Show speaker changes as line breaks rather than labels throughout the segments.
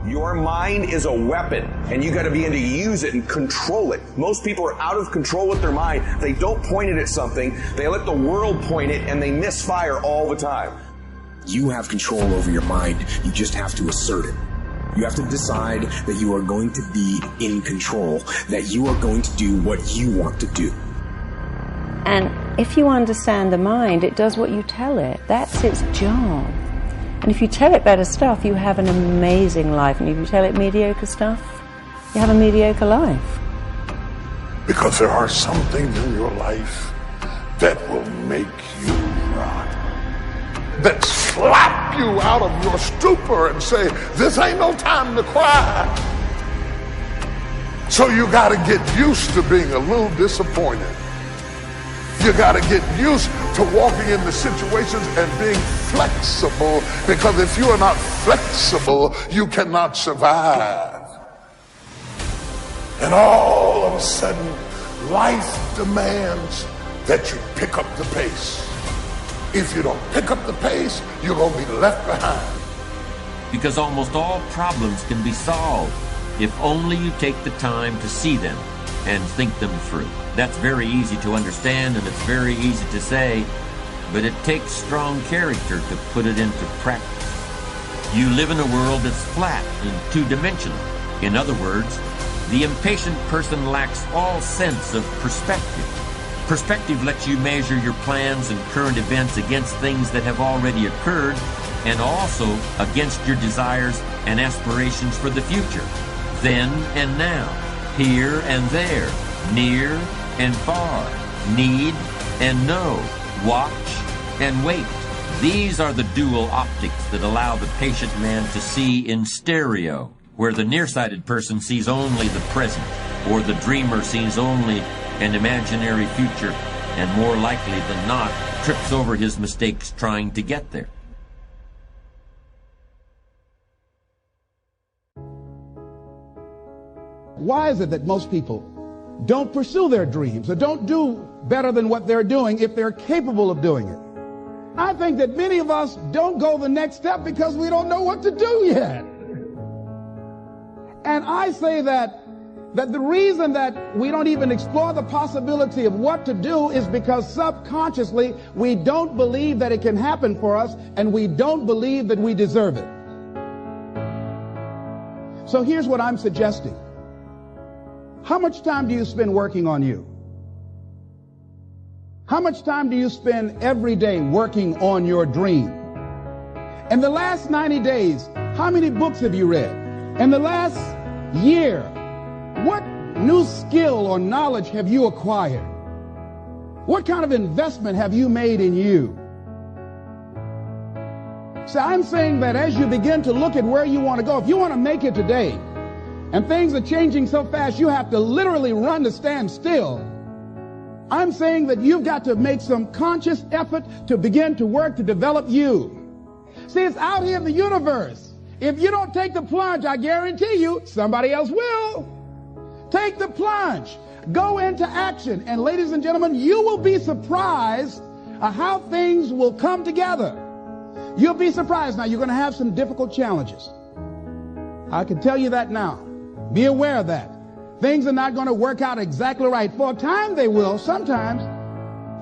Your mind is a weapon, and you got to be able to use it and control it. Most people are out of control with their mind. They don't point it at something. They let the world point it, and they misfire all the time.
You have control over your mind. You just have to assert it. You have to decide that you are going to be in control, that you are going to do what you want to do.
And if you understand the mind, it does what you tell it. That's its job. And if you tell it better stuff, you have an amazing life. And if you tell it mediocre stuff, you have a mediocre life.
Because there are some things in your life that will make you rock, that slap you out of your stupor and say, this ain't no time to cry. So you got to get used to being a little disappointed. You got to get used to walking into situations and being flexible, because if you are not flexible, you cannot survive. And all of a sudden, life demands that you pick up the pace. If you don't pick up the pace, you're going to be left behind.
Because almost all problems can be solved if only you take the time to see them and think them through. That's very easy to understand, and it's very easy to say, but it takes strong character to put it into practice. You live in a world that's flat and two-dimensional. In other words, the impatient person lacks all sense of perspective. Perspective lets you measure your plans and current events against things that have already occurred, and also against your desires and aspirations for the future, then and now, here and there, near and far, need and know, watch and wait. These are the dual optics that allow the patient man to see in stereo, where the nearsighted person sees only the present, or the dreamer sees only an imaginary future, and more likely than not, trips over his mistakes trying to get there.
Why is it that most people don't pursue their dreams or don't do better than what they're doing if they're capable of doing it? I think that many of us don't go the next step because we don't know what to do yet. And I say that the reason that we don't even explore the possibility of what to do is because subconsciously we don't believe that it can happen for us, and we don't believe that we deserve it. So here's what I'm suggesting. How much time do you spend working on you? How much time do you spend every day working on your dream? In the last 90 days, how many books have you read? In the last year, what new skill or knowledge have you acquired? What kind of investment have you made in you? So I'm saying that as you begin to look at where you want to go, if you want to make it today, and things are changing so fast you have to literally run to stand still, I'm saying that you've got to make some conscious effort to begin to work to develop you. See, it's out here in the universe. If you don't take the plunge, I guarantee you, somebody else will. Take the plunge. Go into action. And ladies and gentlemen, you will be surprised at how things will come together. You'll be surprised. Now, you're going to have some difficult challenges. I can tell you that now. Be aware of that. Things are not going to work out exactly right. For a time they will, sometimes.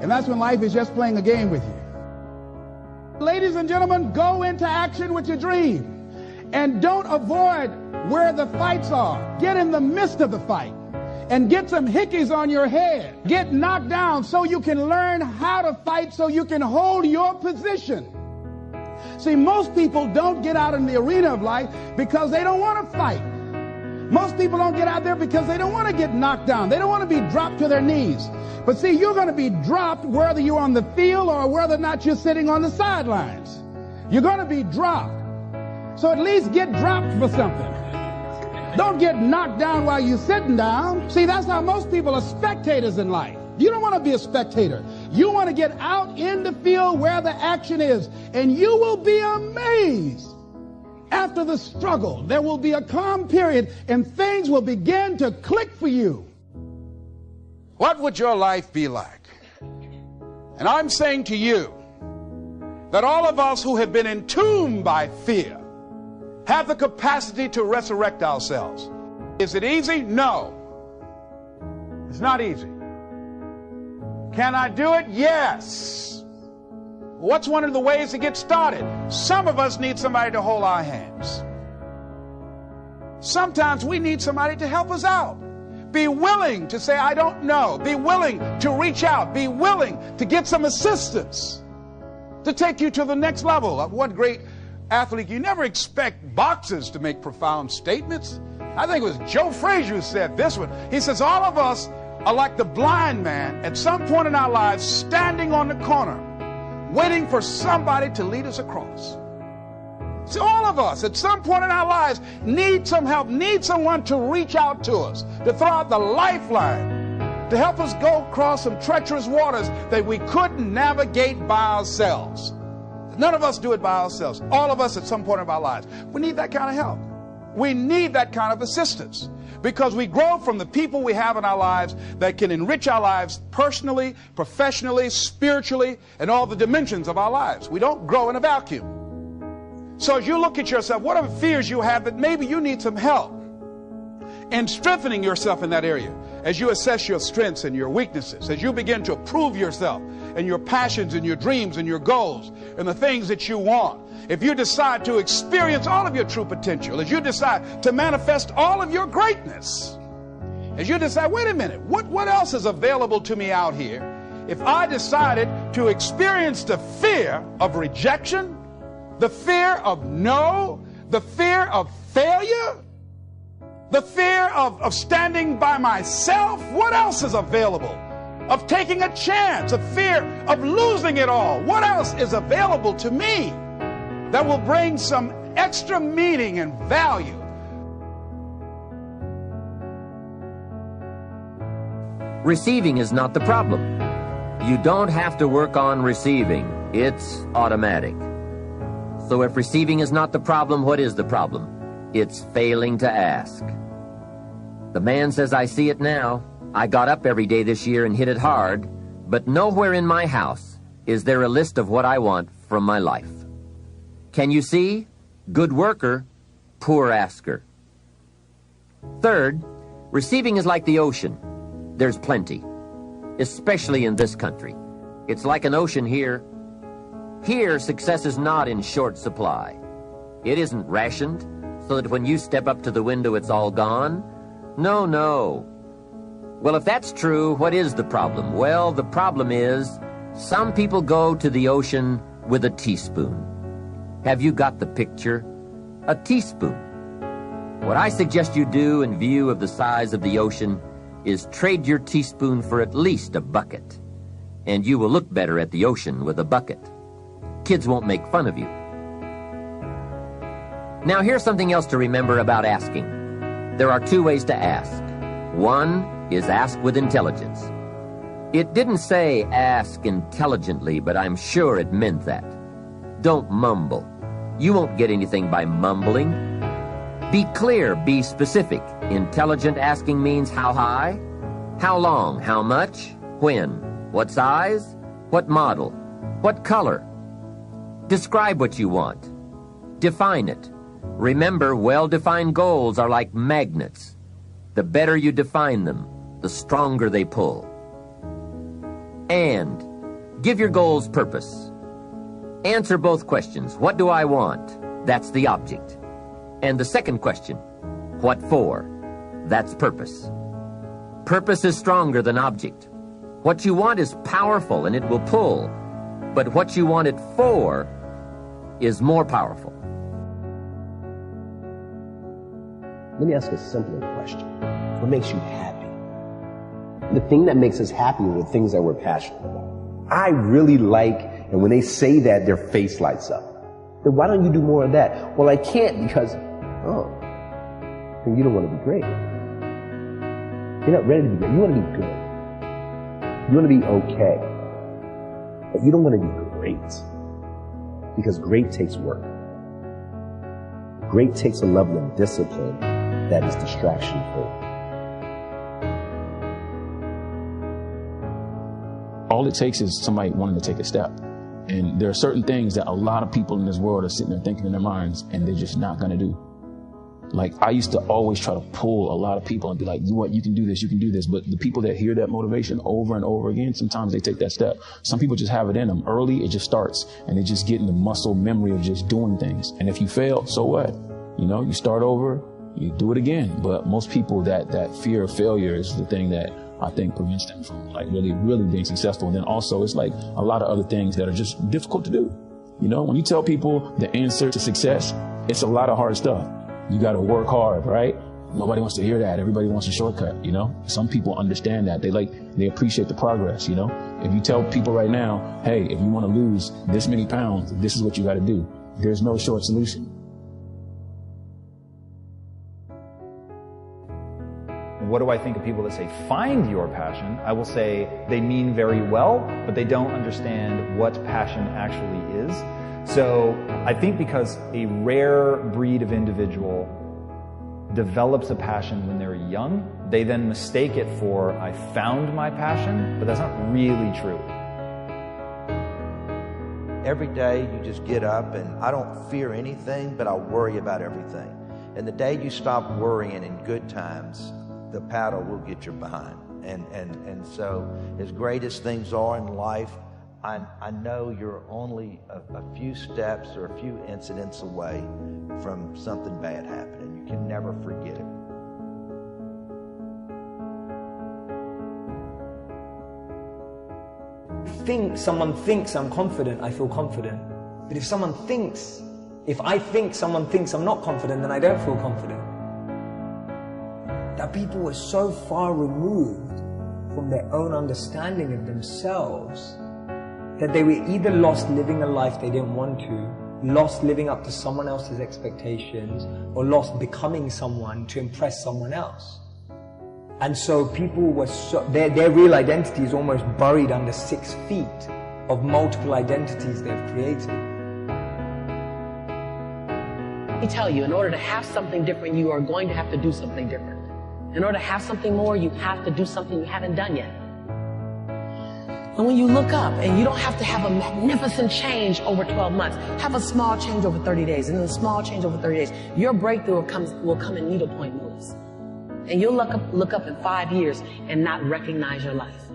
And that's when life is just playing a game with you. Ladies and gentlemen, go into action with your dream. And don't avoid where the fights are. Get in the midst of the fight. And get some hickeys on your head. Get knocked down so you can learn how to fight, so you can hold your position. See, most people don't get out in the arena of life because they don't want to fight. Most people don't get out there because they don't want to get knocked down. They don't want to be dropped to their knees. But see, you're going to be dropped whether you're on the field or whether or not you're sitting on the sidelines. You're going to be dropped. So at least get dropped for something. Don't get knocked down while you're sitting down. See, that's how most people are spectators in life. You don't want to be a spectator. You want to get out in the field where the action is. And you will be amazed. After the struggle, there will be a calm period and things will begin to click for you. What would your life be like? And I'm saying to you that all of us who have been entombed by fear have the capacity to resurrect ourselves. Is it easy? No. It's not easy. Can I do it? Yes. What's one of the ways to get started? Some of us need somebody to hold our hands. Sometimes we need somebody to help us out. Be willing to say, I don't know. Be willing to reach out. Be willing to get some assistance to take you to the next level. What great athlete. You never expect boxers to make profound statements. I think it was Joe Frazier who said this one. He says, all of us are like the blind man at some point in our lives standing on the corner waiting for somebody to lead us across. See, all of us at some point in our lives need some help, need someone to reach out to us, to throw out the lifeline, to help us go across some treacherous waters that we couldn't navigate by ourselves. None of us do it by ourselves. All of us at some point of our lives. We need that kind of help. We need that kind of assistance because we grow from the people we have in our lives that can enrich our lives personally, professionally, spiritually, and all the dimensions of our lives. We don't grow in a vacuum. So as you look at yourself, what are the fears you have that maybe you need some help in strengthening yourself in that area? As you assess your strengths and your weaknesses, as you begin to prove yourself and your passions and your dreams and your goals and the things that you want, if you decide to experience all of your true potential, as you decide to manifest all of your greatness, as you decide, wait a minute, what else is available to me out here if I decided to experience the fear of rejection, the fear of no, the fear of failure, the fear of standing by myself? What else is available? Of taking a chance, a fear of losing it all. What else is available to me that will bring some extra meaning and value?
Receiving is not the problem. You don't have to work on receiving. It's automatic. So if receiving is not the problem, what is the problem? It's failing to ask. The man says, I see it now. I got up every day this year and hit it hard, but nowhere in my house is there a list of what I want from my life. Can you see? Good worker, poor asker. Third, receiving is like the ocean. There's plenty, especially in this country. It's like an ocean here. Here, success is not in short supply. It isn't rationed, so that when you step up to the window, it's all gone. No, no. Well, if that's true, what is the problem? Well, the problem is some people go to the ocean with a teaspoon. Have you got the picture? A teaspoon. What I suggest you do in view of the size of the ocean is trade your teaspoon for at least a bucket, and you will look better at the ocean with a bucket. Kids won't make fun of you. Now, here's something else to remember about asking. There are two ways to ask. One is ask with intelligence. It didn't say ask intelligently, but I'm sure it meant that. Don't mumble. You won't get anything by mumbling. Be clear, be specific. Intelligent asking means how high, how long, how much, when, what size, what model, what color. Describe what you want. Define it. Remember, well-defined goals are like magnets. The better you define them, the stronger they pull. And give your goals purpose. Answer both questions. What do I want? That's the object. And the second question, what for? That's purpose. Purpose is stronger than object. What you want is powerful and it will pull, but what you want it for is more powerful.
Let me ask a simpler question. What makes you happy? The thing that makes us happy are the things that we're passionate about. I really like, and when they say that, their face lights up. Then why don't you do more of that? Well, I can't because, then you don't want to be great. You're not ready to be great. You want to be good. You want to be okay. But you don't want to be great. Because great takes work. Great takes a level of discipline that is distraction-free.
All it takes is somebody wanting to take a step. And there are certain things that a lot of people in this world are sitting there thinking in their minds, and they're just not going to do. Like, I used to always try to pull a lot of people and be like, you know what, you can do this, you can do this. But the people that hear that motivation over and over again, sometimes they take that step. Some people just have it in them. Early, it just starts, and they just get in the muscle memory of just doing things. And if you fail, so what? You know, you start over, you do it again. But most people, that fear of failure is the thing that I think prevents them from like really being successful. And then also it's like a lot of other things that are just difficult to do. You know, when you tell people the answer to success, it's a lot of hard stuff. You got to work hard, right? Nobody wants to hear that. Everybody wants a shortcut, you know? Some people understand that. They appreciate the progress, you know? If you tell people right now, hey, if you want to lose this many pounds, this is what you got to do. There's no short solution.
What do I think of people that say, find your passion? I will say they mean very well, but they don't understand what passion actually is. So I think because a rare breed of individual develops a passion when they're young, they then mistake it for, I found my passion, but that's not really true.
Every day you just get up and I don't fear anything, but I worry about everything. And the day you stop worrying in good times, the paddle will get your behind. And so as great as things are in life, I know you're only a few steps or a few incidents away from something bad happening. You can never forget it.
Someone thinks I'm confident, I feel confident. But if I think someone thinks I'm not confident, then I don't feel confident. That people were so far removed from their own understanding of themselves that they were either lost living a life they didn't want to, lost living up to someone else's expectations, or lost becoming someone to impress someone else. And so people were their real identity is almost buried under 6 feet of multiple identities they've created.
Let me tell you, in order to have something different, you are going to have to do something different. In order to have something more, you have to do something you haven't done yet. And when you look up, and you don't have to have a magnificent change over 12 months, have a small change over 30 days, and then a small change over 30 days, your breakthrough will come in needlepoint moves. And you'll look up in 5 years and not recognize your life.